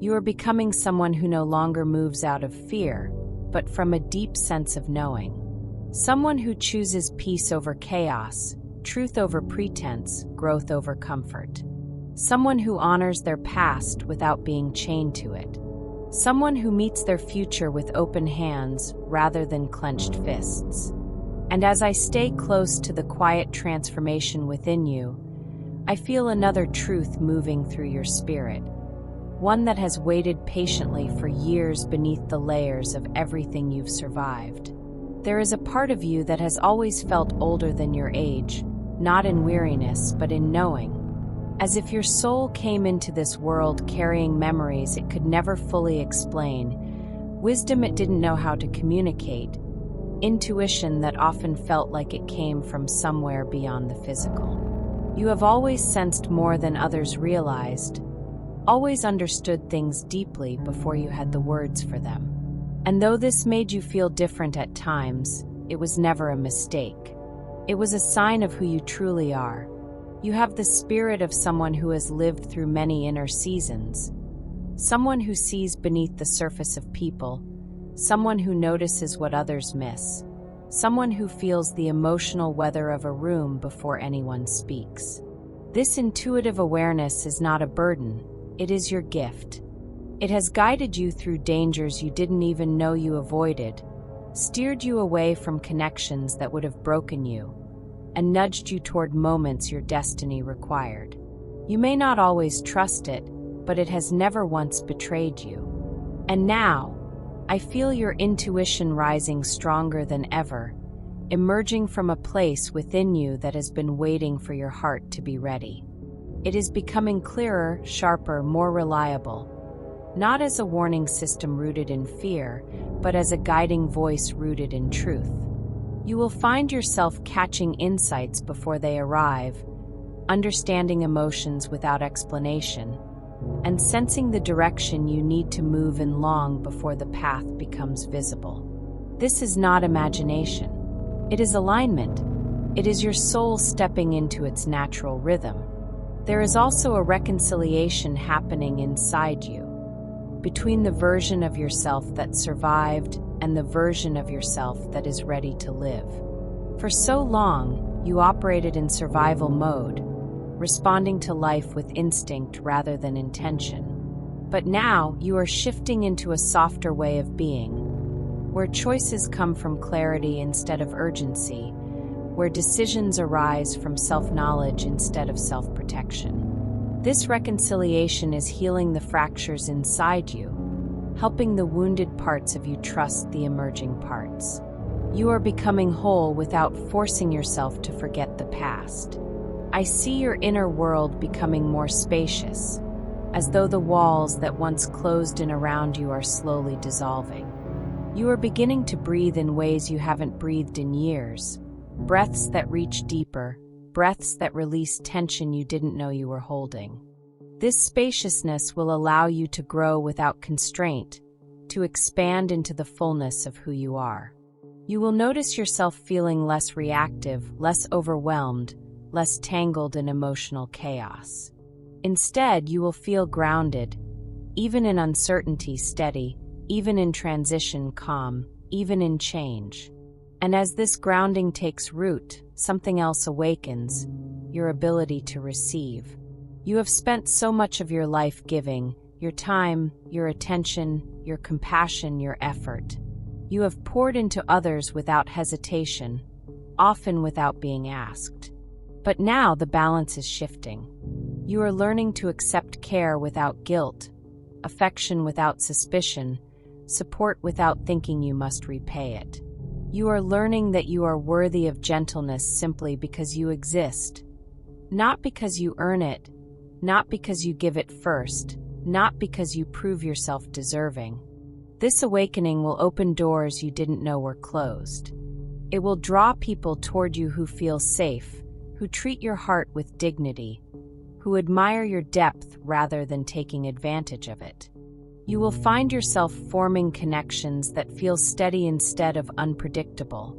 Speaker 1: You are becoming someone who no longer moves out of fear, but from a deep sense of knowing. Someone who chooses peace over chaos, truth over pretense, growth over comfort. Someone who honors their past without being chained to it. Someone who meets their future with open hands rather than clenched fists. And as I stay close to the quiet transformation within you, I feel another truth moving through your spirit. One that has waited patiently for years beneath the layers of everything you've survived. There is a part of you that has always felt older than your age, not in weariness, but in knowing. As if your soul came into this world carrying memories it could never fully explain, wisdom it didn't know how to communicate, intuition that often felt like it came from somewhere beyond the physical. You have always sensed more than others realized, always understood things deeply before you had the words for them. And though this made you feel different at times, it was never a mistake. It was a sign of who you truly are. You have the spirit of someone who has lived through many inner seasons. Someone who sees beneath the surface of people. Someone who notices what others miss. Someone who feels the emotional weather of a room before anyone speaks. This intuitive awareness is not a burden, it is your gift. It has guided you through dangers you didn't even know you avoided, steered you away from connections that would have broken you, and nudged you toward moments your destiny required. You may not always trust it, but it has never once betrayed you. And now, I feel your intuition rising stronger than ever, emerging from a place within you that has been waiting for your heart to be ready. It is becoming clearer, sharper, more reliable. Not as a warning system rooted in fear, but as a guiding voice rooted in truth. You will find yourself catching insights before they arrive, understanding emotions without explanation, and sensing the direction you need to move in long before the path becomes visible. This is not imagination. It is alignment. It is your soul stepping into its natural rhythm. There is also a reconciliation happening inside you, between the version of yourself that survived and the version of yourself that is ready to live. For so long, you operated in survival mode, responding to life with instinct rather than intention. But now, you are shifting into a softer way of being, where choices come from clarity instead of urgency, where decisions arise from self-knowledge instead of self-protection. This reconciliation is healing the fractures inside you, helping the wounded parts of you trust the emerging parts. You are becoming whole without forcing yourself to forget the past. I see your inner world becoming more spacious, as though the walls that once closed in around you are slowly dissolving. You are beginning to breathe in ways you haven't breathed in years, breaths that reach deeper, breaths that release tension you didn't know you were holding. This spaciousness will allow you to grow without constraint, to expand into the fullness of who you are. You will notice yourself feeling less reactive, less overwhelmed, less tangled in emotional chaos. Instead, you will feel grounded, even in uncertainty steady, even in transition calm, even in change. And as this grounding takes root, something else awakens, your ability to receive. You have spent so much of your life giving, your time, your attention, your compassion, your effort. You have poured into others without hesitation, often without being asked. But now the balance is shifting. You are learning to accept care without guilt, affection without suspicion, support without thinking you must repay it. You are learning that you are worthy of gentleness simply because you exist, not because you earn it, not because you give it first, not because you prove yourself deserving. This awakening will open doors you didn't know were closed. It will draw people toward you who feel safe, who treat your heart with dignity, who admire your depth rather than taking advantage of it. You will find yourself forming connections that feel steady instead of unpredictable,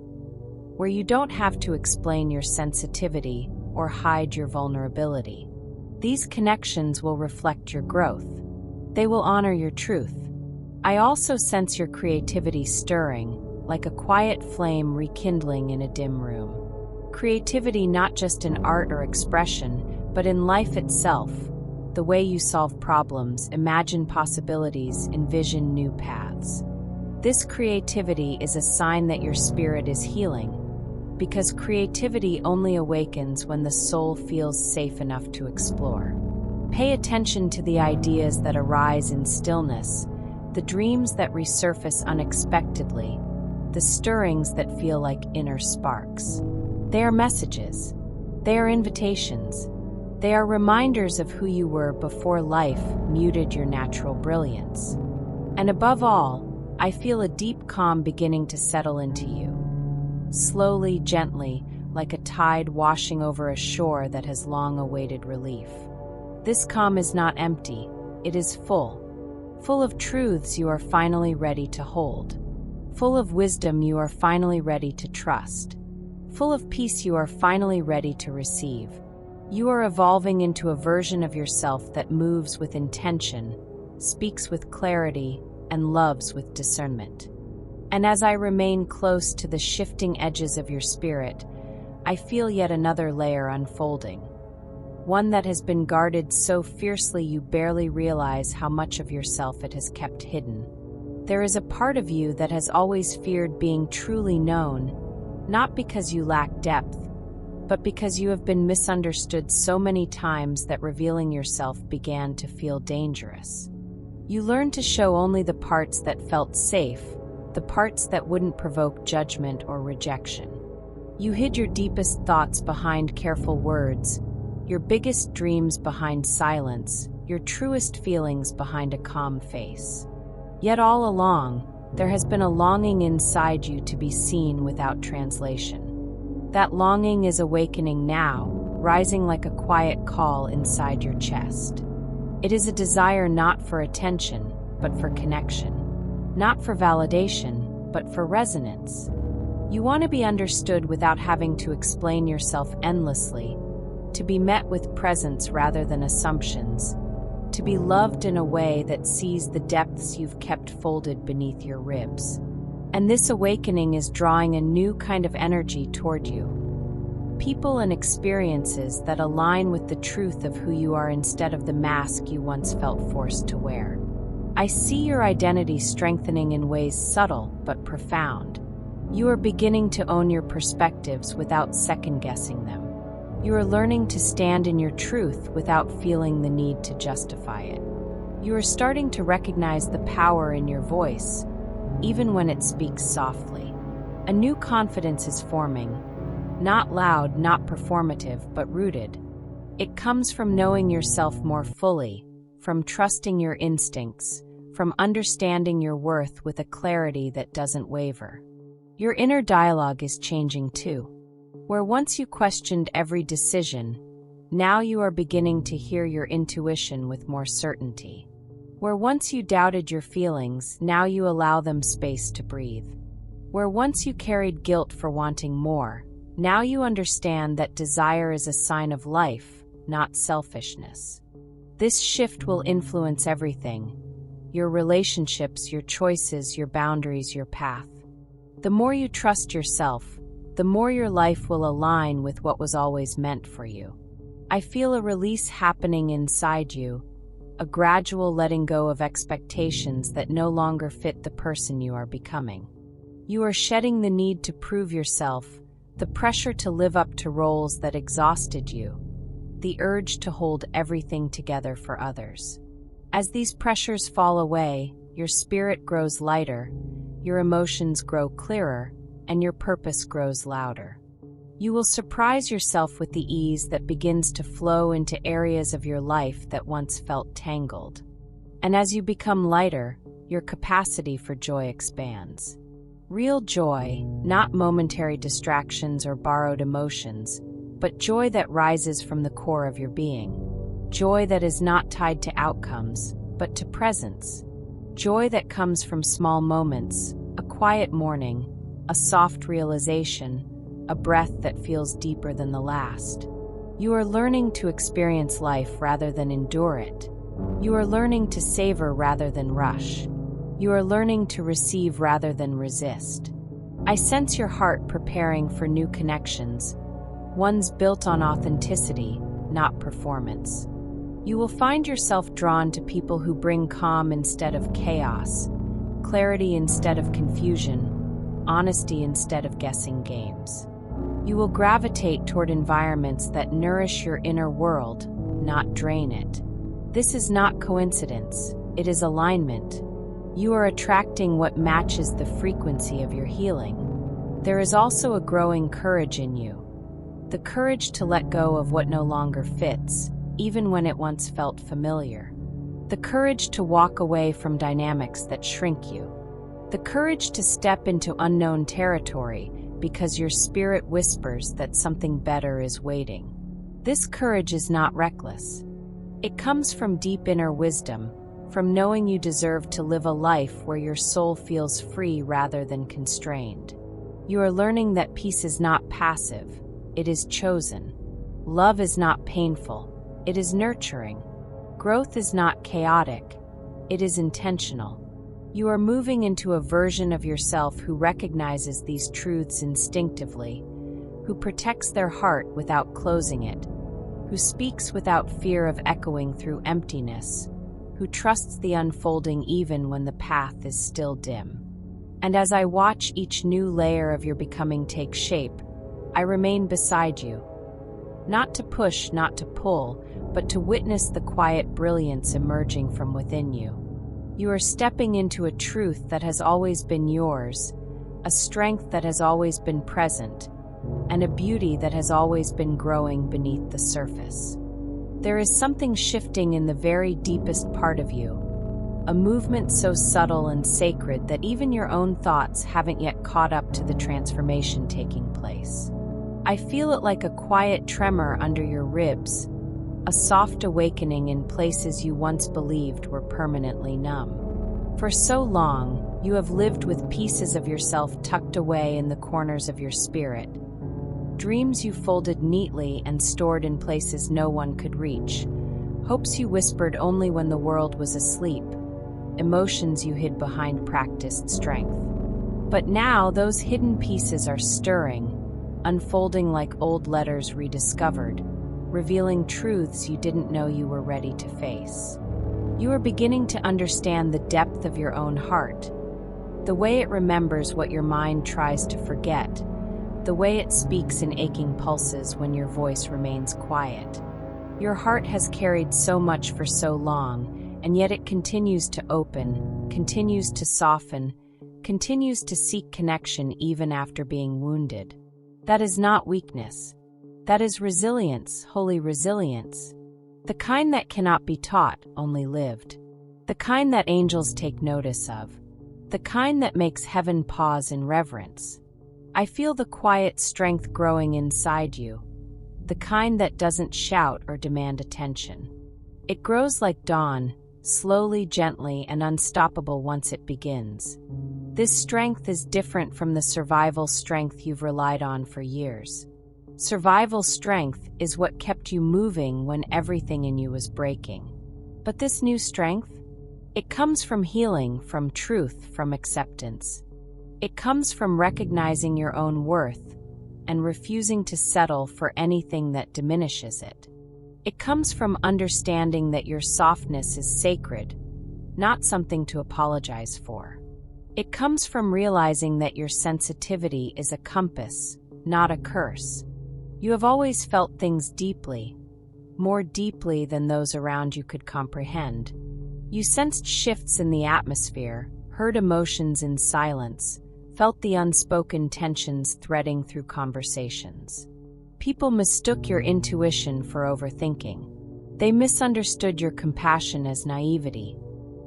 Speaker 1: where you don't have to explain your sensitivity or hide your vulnerability. These connections will reflect your growth. They will honor your truth. I also sense your creativity stirring, like a quiet flame rekindling in a dim room. Creativity not just in art or expression, but in life itself. The way you solve problems, imagine possibilities, envision new paths. This creativity is a sign that your spirit is healing, because creativity only awakens when the soul feels safe enough to explore. Pay attention to the ideas that arise in stillness, the dreams that resurface unexpectedly, the stirrings that feel like inner sparks. They are messages. They are invitations. They are reminders of who you were before life muted your natural brilliance. And above all, I feel a deep calm beginning to settle into you. Slowly, gently, like a tide washing over a shore that has long awaited relief. This calm is not empty, it is full of truths you are finally ready to hold, full of wisdom you are finally ready to trust, full of peace you are finally ready to receive. You are evolving into a version of yourself that moves with intention, speaks with clarity, and loves with discernment. And as I remain close to the shifting edges of your spirit, I feel yet another layer unfolding. One that has been guarded so fiercely you barely realize how much of yourself it has kept hidden. There is a part of you that has always feared being truly known, not because you lack depth, but because you have been misunderstood so many times that revealing yourself began to feel dangerous. You learned to show only the parts that felt safe, the parts that wouldn't provoke judgment or rejection. You hid your deepest thoughts behind careful words, your biggest dreams behind silence, your truest feelings behind a calm face. Yet all along, there has been a longing inside you to be seen without translation. That longing is awakening now, rising like a quiet call inside your chest. It is a desire not for attention, but for connection. Not for validation, but for resonance. You want to be understood without having to explain yourself endlessly, to be met with presence rather than assumptions, to be loved in a way that sees the depths you've kept folded beneath your ribs. And this awakening is drawing a new kind of energy toward you. People and experiences that align with the truth of who you are instead of the mask you once felt forced to wear. I see your identity strengthening in ways subtle but profound. You are beginning to own your perspectives without second-guessing them. You are learning to stand in your truth without feeling the need to justify it. You are starting to recognize the power in your voice, even when it speaks softly. A new confidence is forming, not loud, not performative, but rooted. It comes from knowing yourself more fully, from trusting your instincts, from understanding your worth with a clarity that doesn't waver. Your inner dialogue is changing too. Where once you questioned every decision, now you are beginning to hear your intuition with more certainty. Where once you doubted your feelings, now you allow them space to breathe. Where once you carried guilt for wanting more, now you understand that desire is a sign of life, not selfishness. This shift will influence everything: your relationships, your choices, your boundaries, your path. The more you trust yourself, the more your life will align with what was always meant for you. I feel a release happening inside you, a gradual letting go of expectations that no longer fit the person you are becoming. You are shedding the need to prove yourself, the pressure to live up to roles that exhausted you, the urge to hold everything together for others. As these pressures fall away, your spirit grows lighter, your emotions grow clearer, and your purpose grows louder. You will surprise yourself with the ease that begins to flow into areas of your life that once felt tangled. And as you become lighter, your capacity for joy expands. Real joy, not momentary distractions or borrowed emotions, but joy that rises from the core of your being. Joy that is not tied to outcomes, but to presence. Joy that comes from small moments, a quiet morning, a soft realization, a breath that feels deeper than the last. You are learning to experience life rather than endure it. You are learning to savor rather than rush. You are learning to receive rather than resist. I sense your heart preparing for new connections, ones built on authenticity, not performance. You will find yourself drawn to people who bring calm instead of chaos, clarity instead of confusion, honesty instead of guessing games. You will gravitate toward environments that nourish your inner world, not drain it. This is not coincidence, it is alignment. You are attracting what matches the frequency of your healing. There is also a growing courage in you. The courage to let go of what no longer fits, even when it once felt familiar. The courage to walk away from dynamics that shrink you. The courage to step into unknown territory because your spirit whispers that something better is waiting. This courage is not reckless. It comes from deep inner wisdom, from knowing you deserve to live a life where your soul feels free rather than constrained. You are learning that peace is not passive, it is chosen. Love is not painful, it is nurturing. Growth is not chaotic, it is intentional. You are moving into a version of yourself who recognizes these truths instinctively, who protects their heart without closing it, who speaks without fear of echoing through emptiness, who trusts the unfolding even when the path is still dim. And as I watch each new layer of your becoming take shape, I remain beside you. Not to push, not to pull, but to witness the quiet brilliance emerging from within you. You are stepping into a truth that has always been yours, a strength that has always been present, and a beauty that has always been growing beneath the surface. There is something shifting in the very deepest part of you, a movement so subtle and sacred that even your own thoughts haven't yet caught up to the transformation taking place. I feel it like a quiet tremor under your ribs, a soft awakening in places you once believed were permanently numb. For so long, you have lived with pieces of yourself tucked away in the corners of your spirit, dreams you folded neatly and stored in places no one could reach, hopes you whispered only when the world was asleep, emotions you hid behind practiced strength. But now those hidden pieces are stirring, unfolding like old letters rediscovered, revealing truths you didn't know you were ready to face. You are beginning to understand the depth of your own heart, the way it remembers what your mind tries to forget, the way it speaks in aching pulses when your voice remains quiet. Your heart has carried so much for so long, and yet it continues to open, continues to soften, continues to seek connection even after being wounded. That is not weakness. That is resilience, holy resilience. The kind that cannot be taught, only lived. The kind that angels take notice of. The kind that makes heaven pause in reverence. I feel the quiet strength growing inside you. The kind that doesn't shout or demand attention. It grows like dawn, slowly, gently, and unstoppable once it begins. This strength is different from the survival strength you've relied on for years. Survival strength is what kept you moving when everything in you was breaking. But this new strength? It comes from healing, from truth, from acceptance. It comes from recognizing your own worth and refusing to settle for anything that diminishes it. It comes from understanding that your softness is sacred, not something to apologize for. It comes from realizing that your sensitivity is a compass, not a curse. You have always felt things deeply, more deeply than those around you could comprehend. You sensed shifts in the atmosphere, heard emotions in silence, felt the unspoken tensions threading through conversations. People mistook your intuition for overthinking. They misunderstood your compassion as naivety.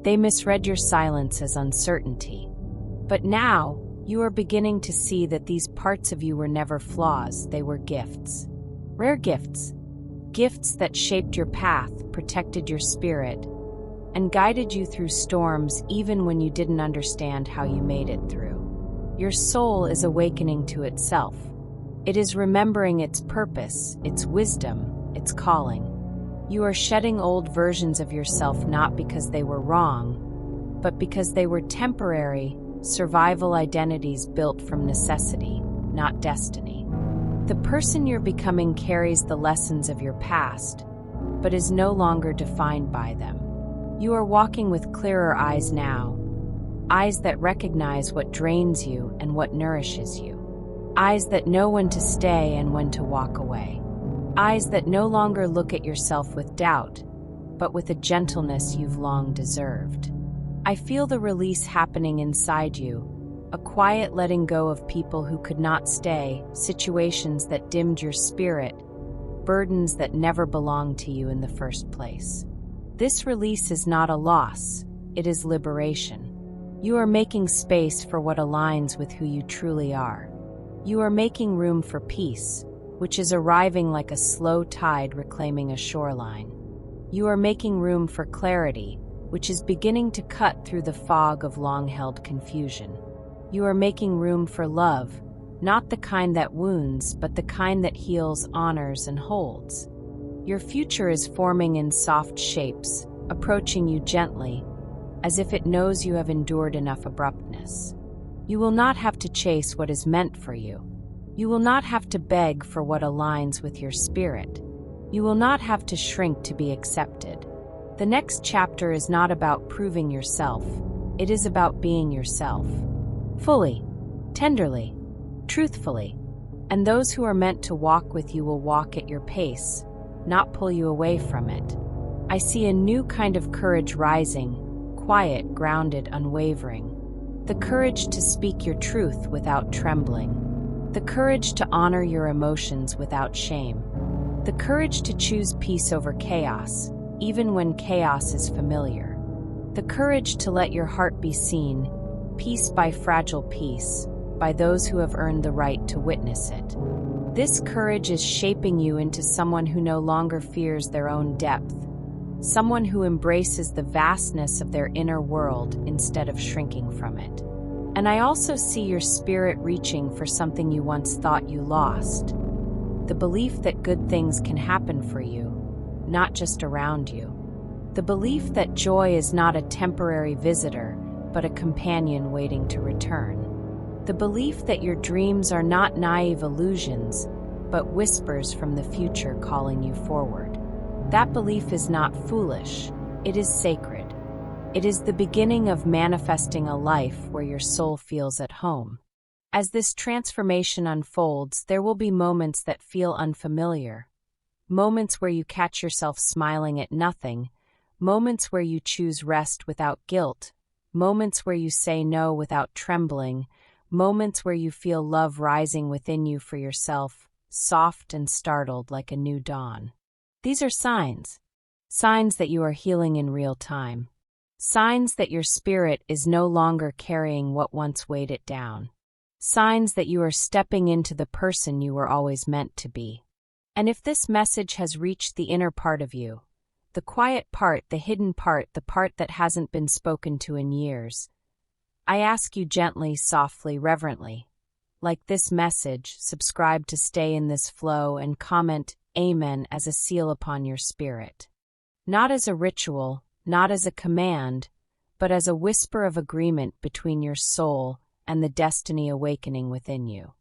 Speaker 1: They misread your silence as uncertainty. But now, you are beginning to see that these parts of you were never flaws, they were gifts. Rare gifts. Gifts that shaped your path, protected your spirit, and guided you through storms even when you didn't understand how you made it through. Your soul is awakening to itself. It is remembering its purpose, its wisdom, its calling. You are shedding old versions of yourself not because they were wrong, but because they were temporary, survival identities built from necessity, not destiny. The person you're becoming carries the lessons of your past, but is no longer defined by them. You are walking with clearer eyes now, eyes that recognize what drains you and what nourishes you, eyes that know when to stay and when to walk away, eyes that no longer look at yourself with doubt, but with a gentleness you've long deserved. I feel the release happening inside you, a quiet letting go of people who could not stay, situations that dimmed your spirit, burdens that never belonged to you in the first place. This release is not a loss, it is liberation. You are making space for what aligns with who you truly are. You are making room for peace, which is arriving like a slow tide reclaiming a shoreline. You are making room for clarity, which is beginning to cut through the fog of long-held confusion. You are making room for love, not the kind that wounds, but the kind that heals, honors, and holds. Your future is forming in soft shapes, approaching you gently, as if it knows you have endured enough abruptness. You will not have to chase what is meant for you. You will not have to beg for what aligns with your spirit. You will not have to shrink to be accepted. The next chapter is not about proving yourself. It is about being yourself. Fully, tenderly, truthfully. And those who are meant to walk with you will walk at your pace, not pull you away from it. I see a new kind of courage rising, quiet, grounded, unwavering. The courage to speak your truth without trembling. The courage to honor your emotions without shame. The courage to choose peace over chaos, even when chaos is familiar. The courage to let your heart be seen, piece by fragile piece, by those who have earned the right to witness it. This courage is shaping you into someone who no longer fears their own depth, someone who embraces the vastness of their inner world instead of shrinking from it. And I also see your spirit reaching for something you once thought you lost, the belief that good things can happen for you, not just around you. The belief that joy is not a temporary visitor, but a companion waiting to return. The belief that your dreams are not naive illusions, but whispers from the future calling you forward. That belief is not foolish, it is sacred. It is the beginning of manifesting a life where your soul feels at home. As this transformation unfolds, there will be moments that feel unfamiliar. Moments where you catch yourself smiling at nothing, moments where you choose rest without guilt, moments where you say no without trembling, moments where you feel love rising within you for yourself, soft and startled like a new dawn. These are signs. Signs that you are healing in real time. Signs that your spirit is no longer carrying what once weighed it down. Signs that you are stepping into the person you were always meant to be. And if this message has reached the inner part of you, the quiet part, the hidden part, the part that hasn't been spoken to in years, I ask you gently, softly, reverently, like this message, subscribe to stay in this flow and comment Amen as a seal upon your spirit. Not as a ritual, not as a command, but as a whisper of agreement between your soul and the destiny awakening within you.